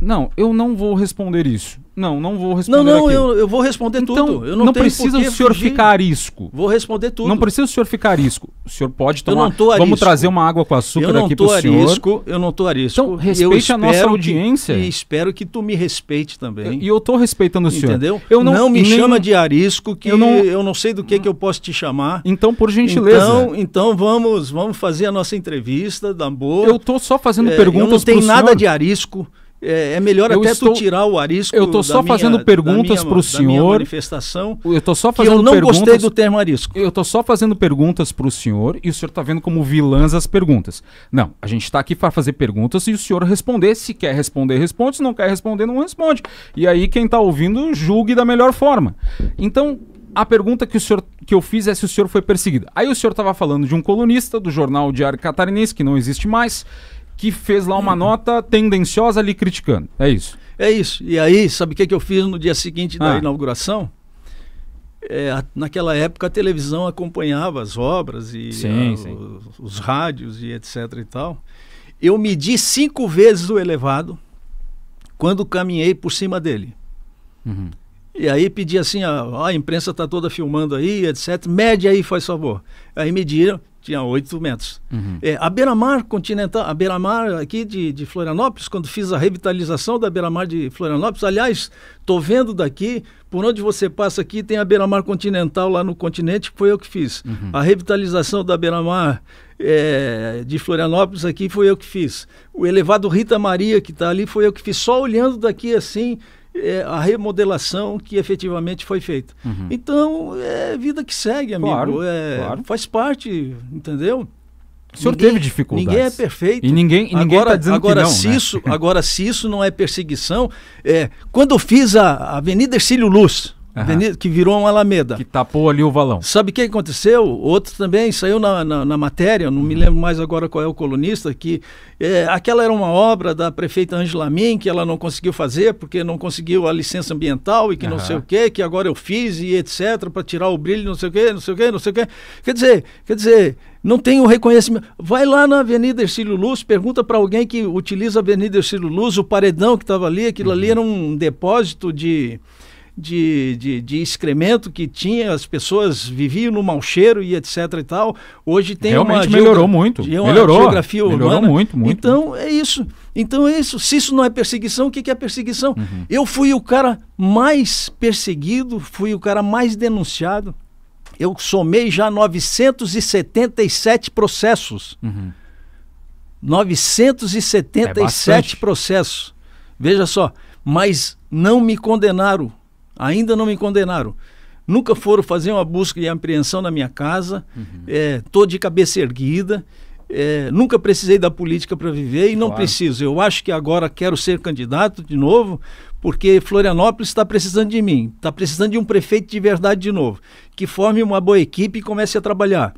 não, eu não vou responder isso. Não vou responder eu vou responder tudo. Eu não precisa o senhor ficar arisco. Vou responder tudo. Não precisa o senhor ficar arisco. O senhor pode tomar... Eu não tô arisco. Vamos trazer uma água com açúcar aqui para o senhor. Eu não estou arisco. Então, respeite a nossa audiência. E espero que tu me respeite também. E eu estou respeitando o senhor. Entendeu? Não me chama de arisco, que eu não sei do que eu posso te chamar. Então, por gentileza. Então vamos fazer a nossa entrevista, da boa. Eu estou só fazendo perguntas para o senhor. Eu não tenho nada de arisco. É melhor tu tirar o arisco. Eu estou só fazendo perguntas para o senhor. Da minha manifestação. Eu estou só fazendo eu não gostei do termo arisco. Eu estou só fazendo perguntas para o senhor e o senhor está vendo como vilãs as perguntas. Não, a gente está aqui para fazer perguntas e o senhor responder. Se quer responder, responde. Se não quer responder, não responde. E aí quem está ouvindo julgue da melhor forma. Então, a pergunta que eu fiz é se o senhor foi perseguido. Aí o senhor estava falando de um colunista do jornal Diário Catarinense, que não existe mais, que fez lá uma nota tendenciosa lhe criticando. É isso? É isso. E aí, sabe o que eu fiz no dia seguinte da inauguração? Naquela época a televisão acompanhava as obras e os rádios e etc e tal. Eu medi 5 vezes o elevado quando caminhei por cima dele. E aí pedi assim, a imprensa está toda filmando aí, etc. Mede aí, faz favor. Aí mediram. Tinha 8 metros. A beira-mar continental, a beira-mar aqui de Florianópolis, quando fiz a revitalização da beira-mar de Florianópolis, aliás, estou vendo daqui, por onde você passa aqui, tem a beira-mar continental lá no continente, que foi eu que fiz. A revitalização da beira-mar de Florianópolis aqui foi eu que fiz. O elevado Rita Maria, que está ali, foi eu que fiz. Só olhando daqui assim, a remodelação que efetivamente foi feita. Então, é vida que segue, amigo. Claro. Faz parte, entendeu? O senhor teve dificuldades. Ninguém é perfeito. E ninguém está dizendo agora, que não, né? Agora, se isso não é perseguição... quando eu fiz a Avenida Hercílio Luz, que virou uma alameda. Que tapou ali o valão. Sabe o que aconteceu? Outro também saiu na matéria, não me lembro mais agora qual é o colunista, que aquela era uma obra da prefeita Ângela Min, que ela não conseguiu fazer, porque não conseguiu a licença ambiental e que não sei o quê, que agora eu fiz e etc, para tirar o brilho, não sei o quê, não sei o quê, não sei o quê. Quer dizer, não tem o reconhecimento. Vai lá na Avenida Hercílio Luz, pergunta para alguém que utiliza a Avenida Hercílio Luz, o paredão que estava ali, aquilo ali era um depósito de excremento que tinha, as pessoas viviam no mau cheiro e etc e tal. Hoje tem realmente melhorou muito. Geografia urbana. Melhorou muito. Então é isso. Se isso não é perseguição, o que é perseguição? Eu fui o cara mais perseguido, fui o cara mais denunciado. Eu somei já 977 processos. 977 processos. Veja só, mas não me condenaram. Ainda não me condenaram. Nunca foram fazer uma busca e apreensão na minha casa. Tô de cabeça erguida. Nunca precisei da política para viver e não preciso. Eu acho que agora quero ser candidato de novo, porque Florianópolis está precisando de mim. Está precisando de um prefeito de verdade de novo, que forme uma boa equipe e comece a trabalhar.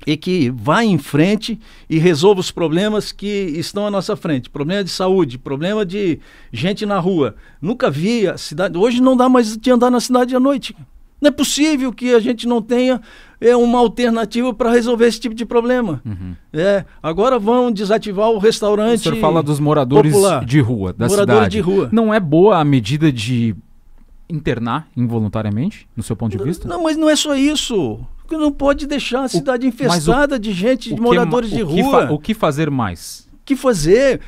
E que vá em frente e resolva os problemas que estão à nossa frente. Problema de saúde, problema de gente na rua. Nunca vi a cidade... Hoje não dá mais de andar na cidade à noite. Não é possível que a gente não tenha uma alternativa para resolver esse tipo de problema. Agora vão desativar o restaurante. O senhor fala dos moradores popular, de rua, da cidade. De rua. Não é boa a medida de internar involuntariamente, no seu ponto de vista? Não, mas não é só isso. Não pode deixar a cidade infestada de gente, de moradores de rua. O que fazer mais? que fazer,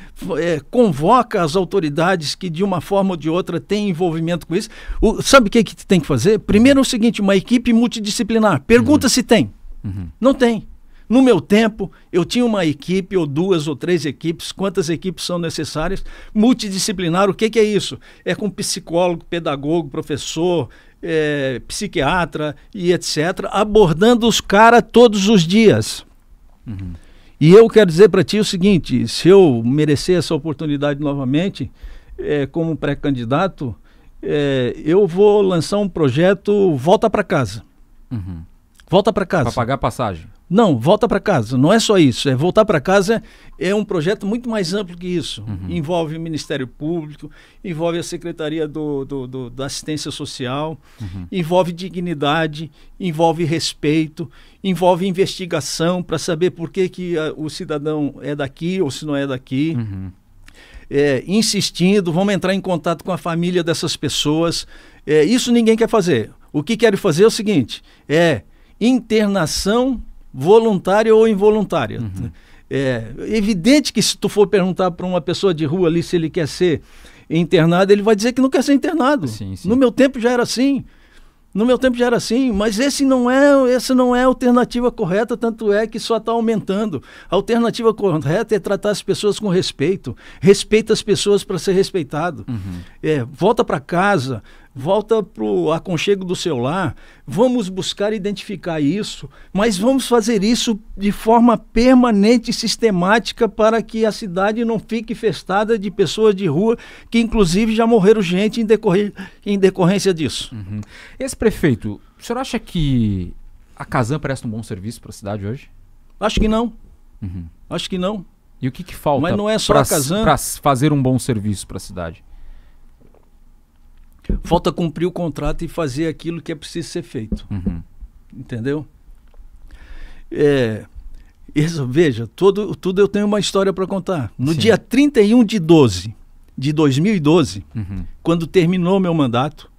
convoca as autoridades que de uma forma ou de outra têm envolvimento com isso. Sabe o que tem que fazer? Primeiro é o seguinte, uma equipe multidisciplinar. Pergunta se tem. Não tem. No meu tempo, eu tinha uma equipe, ou 2 ou 3 equipes, quantas equipes são necessárias, multidisciplinar. O que é isso? É com psicólogo, pedagogo, professor, psiquiatra e etc., abordando os caras todos os dias. E eu quero dizer para ti o seguinte, se eu merecer essa oportunidade novamente, como pré-candidato, eu vou lançar um projeto Volta para Casa. Volta para casa. Para pagar passagem. Não, volta para casa. Não é só isso. Voltar para casa é um projeto muito mais amplo que isso. Envolve o Ministério Público, envolve a Secretaria da Assistência Social, envolve dignidade, envolve respeito, envolve investigação para saber por que o cidadão é daqui ou se não é daqui. Insistindo, vamos entrar em contato com a família dessas pessoas. Isso ninguém quer fazer. O que querem fazer é o seguinte, internação voluntária ou involuntária. É evidente que se tu for perguntar para uma pessoa de rua ali se ele quer ser internado, ele vai dizer que não quer ser internado. Sim. No meu tempo já era assim. Mas essa não é a alternativa correta, tanto é que só está aumentando. A alternativa correta é tratar as pessoas com respeito. Respeita as pessoas para ser respeitado. Volta para casa, volta para o aconchego do seu lar. Vamos buscar identificar isso, mas vamos fazer isso de forma permanente e sistemática para que a cidade não fique infestada de pessoas de rua que inclusive já morreram gente em decorrência disso. Esse prefeito, o senhor acha que a Casan presta um bom serviço para a cidade hoje? Acho que não. Acho que não. E o que falta mas não é só a Casan para fazer um bom serviço para a cidade? Falta cumprir o contrato e fazer aquilo que é preciso ser feito. Entendeu? Veja, tudo eu tenho uma história para contar. No dia 31 de 12 de 2012, quando terminou meu mandato,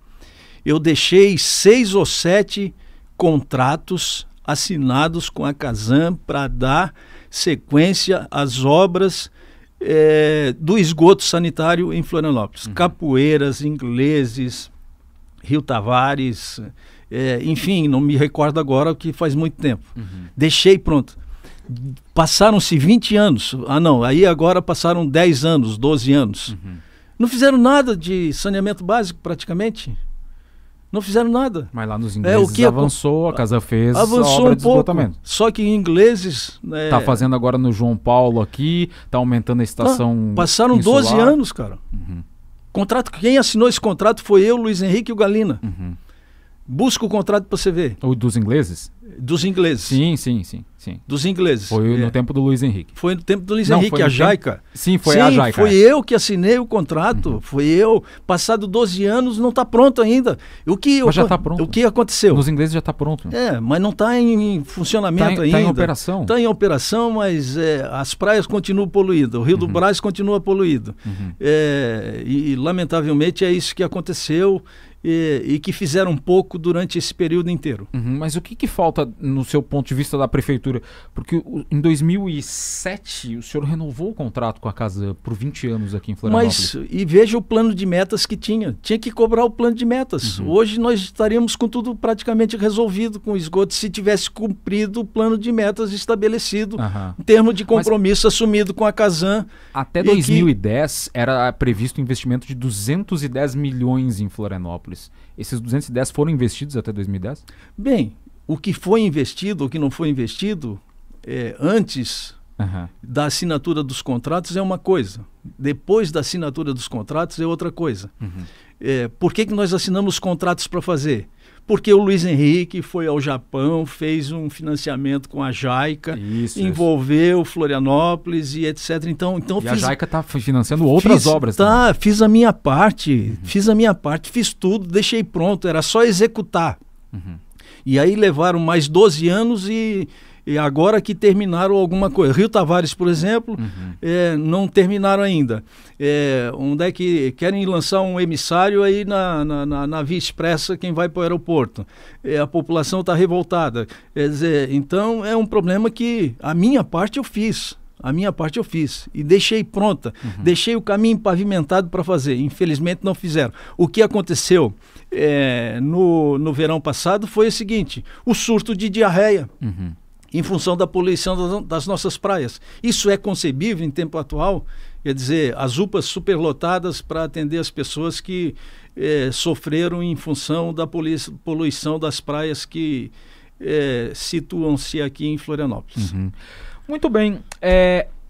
eu deixei 6 ou 7 contratos assinados com a Casan para dar sequência às obras do esgoto sanitário em Florianópolis. Capoeiras, Ingleses, Rio Tavares, enfim, não me recordo agora, que faz muito tempo. Deixei pronto. Passaram-se 20 anos. Aí agora passaram 10 anos, 12 anos. Não fizeram nada de saneamento básico praticamente. Não fizeram nada. Mas lá nos ingleses avançou, a Casan fez avançou a obra um de esgotamento. Só que em ingleses... Está fazendo agora no João Paulo aqui, está aumentando a estação passaram insular. 12 anos, cara. Contrato, quem assinou esse contrato foi eu, Luiz Henrique e o Galina. Busca o contrato para você ver. O dos ingleses? Dos ingleses. Sim. Dos ingleses. Foi no tempo do Luiz Henrique. Foi no tempo do Luiz Henrique, a Jaica. Sim, foi a Jaica. Foi eu que assinei o contrato. Foi eu. Passado 12 anos, não está pronto ainda. Mas já está pronto. O que aconteceu? Nos ingleses já está pronto. Mas não está em funcionamento ainda. Está em operação. Está em operação, mas as praias continuam poluídas. O Rio do Brás continua poluído. E lamentavelmente é isso que aconteceu. E que fizeram um pouco durante esse período inteiro. Mas o que falta no seu ponto de vista da prefeitura? Porque em 2007 o senhor renovou o contrato com a Casan por 20 anos aqui em Florianópolis. E veja o plano de metas que tinha. Tinha que cobrar o plano de metas. Hoje nós estaríamos com tudo praticamente resolvido com o esgoto se tivesse cumprido o plano de metas estabelecido em termos de compromisso assumido com a Casan. Até 2010 era previsto um investimento de 210 milhões em Florianópolis. Esses 210 foram investidos até 2010? Bem, o que foi investido, o que não foi investido, antes da assinatura dos contratos é uma coisa. Depois da assinatura dos contratos é outra coisa. Por que nós assinamos contratos para fazer? Porque o Luiz Henrique foi ao Japão, fez um financiamento com a Jaica, envolveu Florianópolis e etc. Então a Jaica está financiando outras obras. Fiz a minha parte, fiz tudo, deixei pronto, era só executar. E aí levaram mais 12 anos e agora que terminaram alguma coisa. Rio Tavares, por exemplo, não terminaram ainda. Onde é que querem lançar um emissário aí na Via Expressa, quem vai para o aeroporto. A população está revoltada. Quer dizer, então é um problema que a minha parte eu fiz. A minha parte eu fiz e deixei pronta, deixei o caminho pavimentado para fazer. Infelizmente não fizeram. O que aconteceu no verão passado foi o seguinte, o surto de diarreia. Em função da poluição das nossas praias. Isso é concebível em tempo atual? Quer dizer, as UPAs superlotadas para atender as pessoas que sofreram em função da poluição das praias que situam-se aqui em Florianópolis. Muito bem.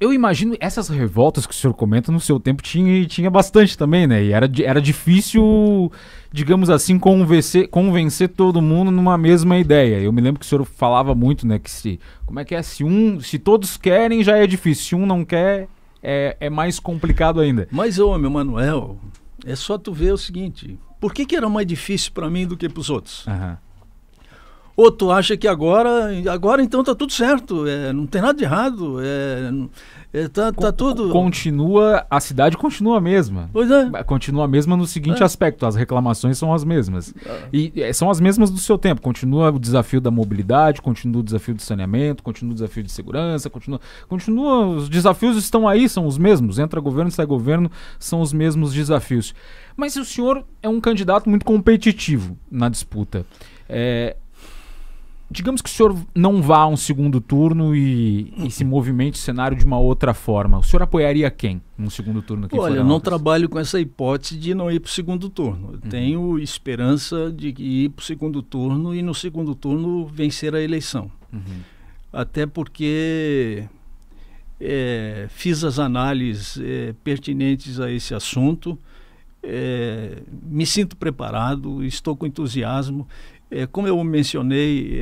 Eu imagino essas revoltas que o senhor comenta no seu tempo tinha bastante também, né? E era difícil, digamos assim, convencer todo mundo numa mesma ideia. Eu me lembro que o senhor falava muito, né? Que se todos querem já é difícil, se um não quer é mais complicado ainda. Mas, meu Manuel, é só tu ver o seguinte, por que era mais difícil para mim do que para os outros? Ou tu acha que agora então tá tudo certo, não tem nada de errado, tá tudo... A cidade continua a mesma. Pois é. Continua a mesma no seguinte aspecto, as reclamações são as mesmas. E são as mesmas do seu tempo, continua o desafio da mobilidade, continua o desafio do saneamento, continua o desafio de segurança, continua os desafios estão aí, são os mesmos, entra governo, sai governo, são os mesmos desafios. Mas o senhor é um candidato muito competitivo na disputa. Digamos que o senhor não vá a um segundo turno e se movimente o cenário de uma outra forma. O senhor apoiaria quem no segundo turno? Olha, eu não trabalho com essa hipótese de não ir para o segundo turno. Eu tenho esperança de ir para o segundo turno e no segundo turno vencer a eleição. Até porque fiz as análises pertinentes a esse assunto, me sinto preparado, estou com entusiasmo. Como eu mencionei,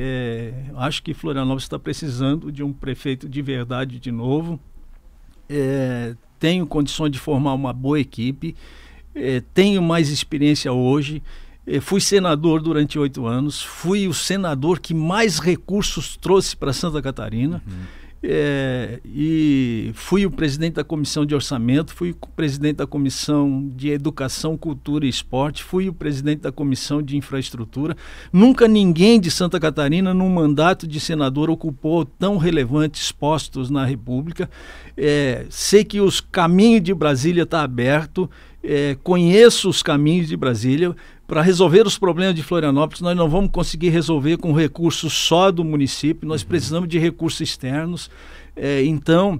acho que Florianópolis está precisando de um prefeito de verdade de novo. Tenho condições de formar uma boa equipe, tenho mais experiência hoje. Fui senador durante 8 anos, fui o senador que mais recursos trouxe para Santa Catarina. E fui o presidente da Comissão de Orçamento, fui o presidente da Comissão de Educação, Cultura e Esporte, fui o presidente da Comissão de Infraestrutura. Nunca ninguém de Santa Catarina, num mandato de senador, ocupou tão relevantes postos na República. Sei que os caminhos de Brasília estão abertos, conheço os caminhos de Brasília. Para resolver os problemas de Florianópolis, nós não vamos conseguir resolver com recursos só do município, nós precisamos de recursos externos. Então,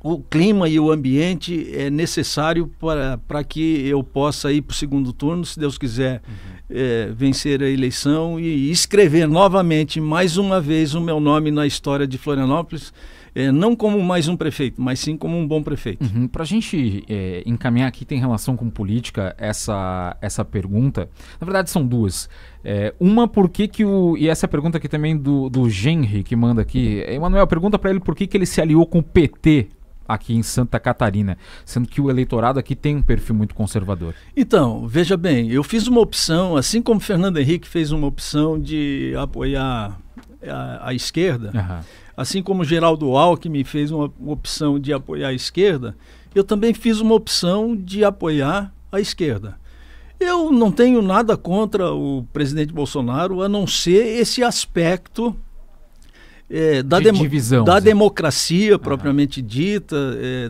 o clima e o ambiente é necessário para que eu possa ir para o segundo turno, se Deus quiser, vencer a eleição e escrever novamente, mais uma vez, o meu nome na história de Florianópolis. Não como mais um prefeito, mas sim como um bom prefeito. Para a gente encaminhar aqui, tem relação com política essa pergunta. Na verdade, são duas. Uma, por que e essa pergunta aqui também do Genri, que manda aqui. Emanuel, pergunta para ele por que ele se aliou com o PT aqui em Santa Catarina, sendo que o eleitorado aqui tem um perfil muito conservador. Então, veja bem, eu fiz uma opção, assim como Fernando Henrique fez uma opção de apoiar a esquerda, assim como Geraldo Alckmin fez uma opção de apoiar a esquerda, eu também fiz uma opção de apoiar a esquerda. Eu não tenho nada contra o presidente Bolsonaro, a não ser esse aspecto da democracia propriamente dita,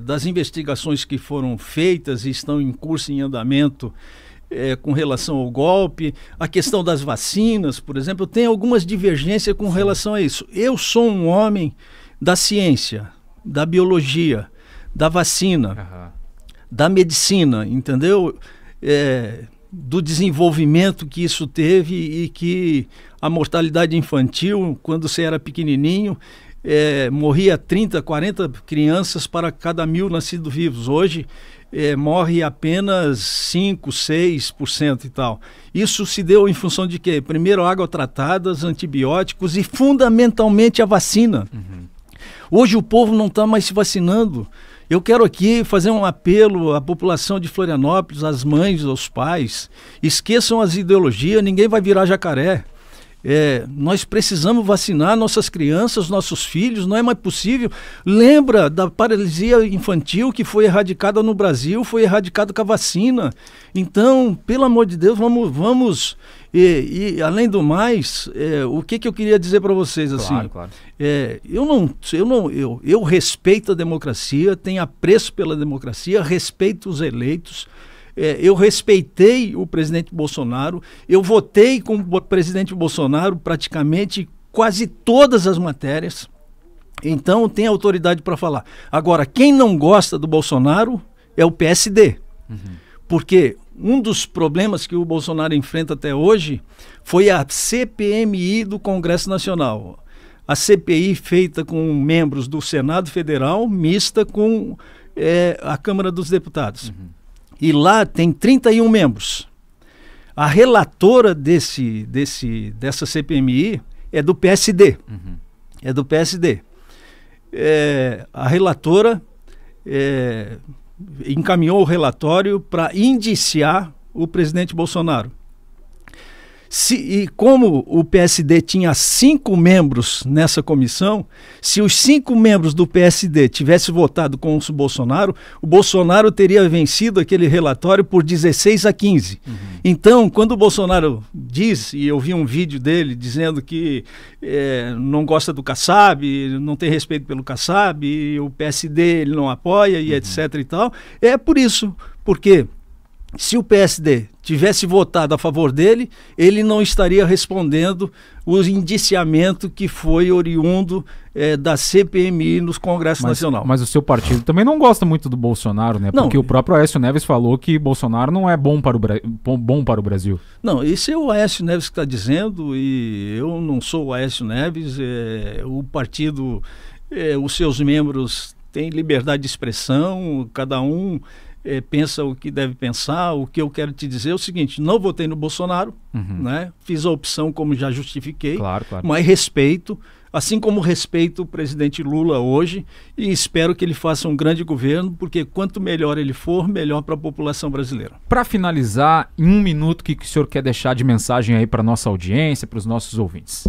das investigações que foram feitas e estão em curso, em andamento, com relação ao golpe, a questão das vacinas, por exemplo. Eu tenho algumas divergências com relação a isso. Eu sou um homem da ciência, da biologia, da vacina, da medicina, entendeu? Do desenvolvimento que isso teve e que a mortalidade infantil, quando você era pequenininho, morria 30, 40 crianças para cada 1.000 nascidos vivos. Hoje morre apenas 5, 6% e tal. Isso se deu em função de quê? Primeiro, água tratadas, antibióticos e fundamentalmente a vacina. Hoje o povo não está mais se vacinando. Eu quero aqui fazer um apelo à população de Florianópolis, às mães, aos pais. Esqueçam as ideologias, ninguém vai virar jacaré. Nós precisamos vacinar nossas crianças, nossos filhos, não é mais possível. Lembra da paralisia infantil que foi erradicada no Brasil, foi erradicada com a vacina. Então, pelo amor de Deus, vamos e além do mais, o que eu queria dizer para vocês, assim, claro. Eu respeito a democracia, tenho apreço pela democracia, respeito os eleitos. Eu respeitei o presidente Bolsonaro, eu votei com o presidente Bolsonaro praticamente quase todas as matérias, então tem autoridade para falar. Agora, quem não gosta do Bolsonaro é o PSD, porque um dos problemas que o Bolsonaro enfrenta até hoje foi a CPMI do Congresso Nacional. A CPI feita com membros do Senado Federal, mista com a Câmara dos Deputados. E lá tem 31 membros. A relatora dessa CPMI é do PSD. É do PSD. A relatora encaminhou o relatório para indiciar o presidente Bolsonaro. E como o PSD tinha 5 membros nessa comissão, se os 5 membros do PSD tivessem votado com o Bolsonaro teria vencido aquele relatório por 16-15. Então, quando o Bolsonaro diz, e eu vi um vídeo dele dizendo que não gosta do Kassab, não tem respeito pelo Kassab, e o PSD ele não apoia, e etc. e tal, é por isso, porque se o PSD tivesse votado a favor dele, ele não estaria respondendo o indiciamento que foi oriundo da CPMI nos Congresso Nacional. Mas o seu partido também não gosta muito do Bolsonaro, né? Porque o próprio Aécio Neves falou que Bolsonaro não é bom para o Brasil. Não, isso é o Aécio Neves que está dizendo, e eu não sou o Aécio Neves. O partido, os seus membros têm liberdade de expressão, cada um pensa o que deve pensar. O que eu quero te dizer é o seguinte: não votei no Bolsonaro, né? Fiz a opção como já justifiquei, claro. Mas respeito, assim como respeito o presidente Lula hoje, e espero que ele faça um grande governo, porque quanto melhor ele for, melhor para a população brasileira. Para finalizar, em 1 minuto, o que o senhor quer deixar de mensagem aí para nossa audiência, para os nossos ouvintes?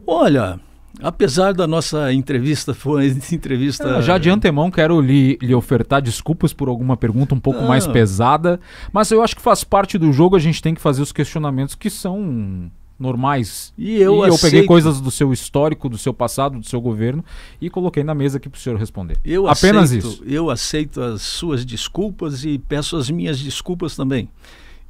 Olha, apesar da nossa entrevista, já de antemão quero lhe ofertar desculpas por alguma pergunta um pouco mais pesada, mas eu acho que faz parte do jogo, a gente tem que fazer os questionamentos que são normais. E eu peguei coisas do seu histórico, do seu passado, do seu governo, e coloquei na mesa aqui para o senhor responder. Apenas isso. Eu aceito as suas desculpas e peço as minhas desculpas também.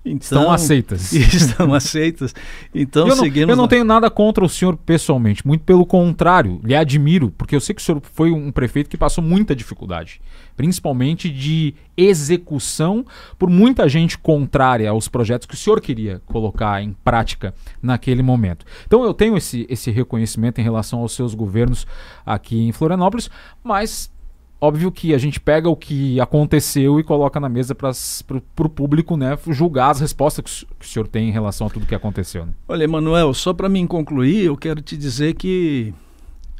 Então, estão aceitas. Estão aceitas. Então, eu não tenho nada contra o senhor pessoalmente, muito pelo contrário, lhe admiro, porque eu sei que o senhor foi um prefeito que passou muita dificuldade, principalmente de execução por muita gente contrária aos projetos que o senhor queria colocar em prática naquele momento. Então eu tenho esse reconhecimento em relação aos seus governos aqui em Florianópolis, mas óbvio que a gente pega o que aconteceu e coloca na mesa para o público, né, julgar as respostas que o senhor tem em relação a tudo que aconteceu. Né? Olha, Emanuel, só para mim concluir, eu quero te dizer que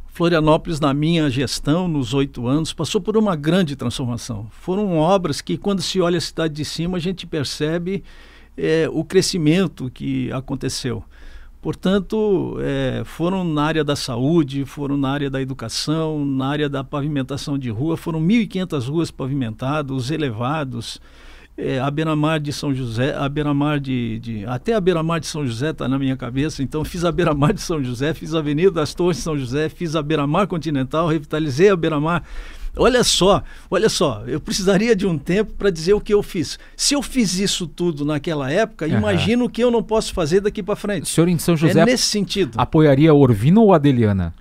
Florianópolis, na minha gestão, nos 8 anos, passou por uma grande transformação. Foram obras que, quando se olha a cidade de cima, a gente percebe o crescimento que aconteceu. Portanto, foram na área da saúde, foram na área da educação, na área da pavimentação de rua, foram 1.500 ruas pavimentadas, os elevados, a beira-mar de São José, a beira-mar até a beira-mar de São José está na minha cabeça, então fiz a beira-mar de São José, fiz a Avenida das Torres de São José, fiz a beira-mar continental, revitalizei a beira-mar. Olha só, eu precisaria de um tempo para dizer o que eu fiz. Se eu fiz isso tudo naquela época, imagino o que eu não posso fazer daqui para frente. O senhor em São José nesse sentido. Apoiaria Orvino ou Adeliana?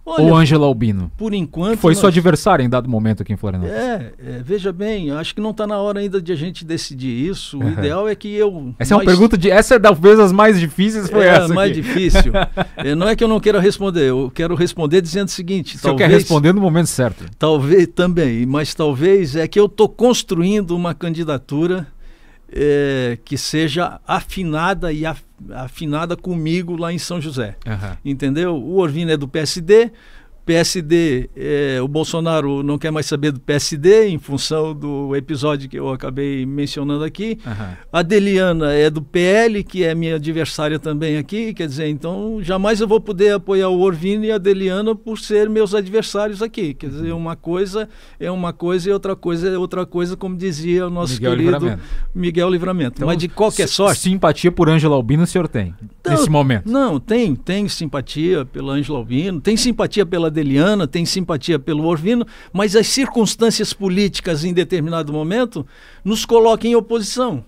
Olha, ou Ângela Albino? Por enquanto... Foi sua adversária em dado momento aqui em Florianópolis. Veja bem, acho que não está na hora ainda de a gente decidir isso. O ideal é que eu... Essa é uma pergunta essa é talvez as mais difíceis, foi essa mais difícil. Não é que eu não queira responder, eu quero responder dizendo o seguinte... Você quer responder no momento certo. Talvez também, mas talvez é que eu estou construindo uma candidatura que seja afinada e afinada comigo lá em São José. Entendeu? O Orvino é do PSD, PSD, o Bolsonaro não quer mais saber do PSD em função do episódio que eu acabei mencionando aqui. A Deliana é do PL, que é minha adversária também aqui, quer dizer, então jamais eu vou poder apoiar o Orvino e a Deliana por ser meus adversários aqui. Quer dizer, uma coisa é uma coisa e outra coisa é outra coisa, como dizia o nosso querido Miguel Livramento. Então, mas de qualquer sorte... Simpatia por Ângela Albino o senhor tem, nesse momento? Não, tem simpatia pela Ângela Albino, tem simpatia pela Deliana, tem simpatia pelo Orvino, mas as circunstâncias políticas em determinado momento nos colocam em oposição.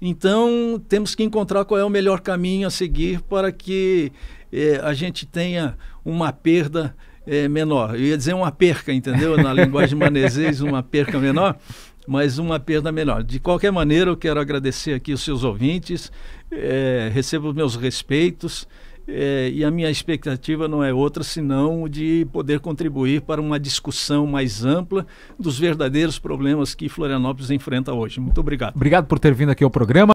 Então temos que encontrar qual é o melhor caminho a seguir para que a gente tenha uma perda menor. Eu ia dizer uma perca, entendeu? Na linguagem manezês, uma perca menor, mas uma perda menor. De qualquer maneira, eu quero agradecer aqui os seus ouvintes, recebo os meus respeitos, e a minha expectativa não é outra senão de poder contribuir para uma discussão mais ampla dos verdadeiros problemas que Florianópolis enfrenta hoje. Muito obrigado. Obrigado por ter vindo aqui ao programa.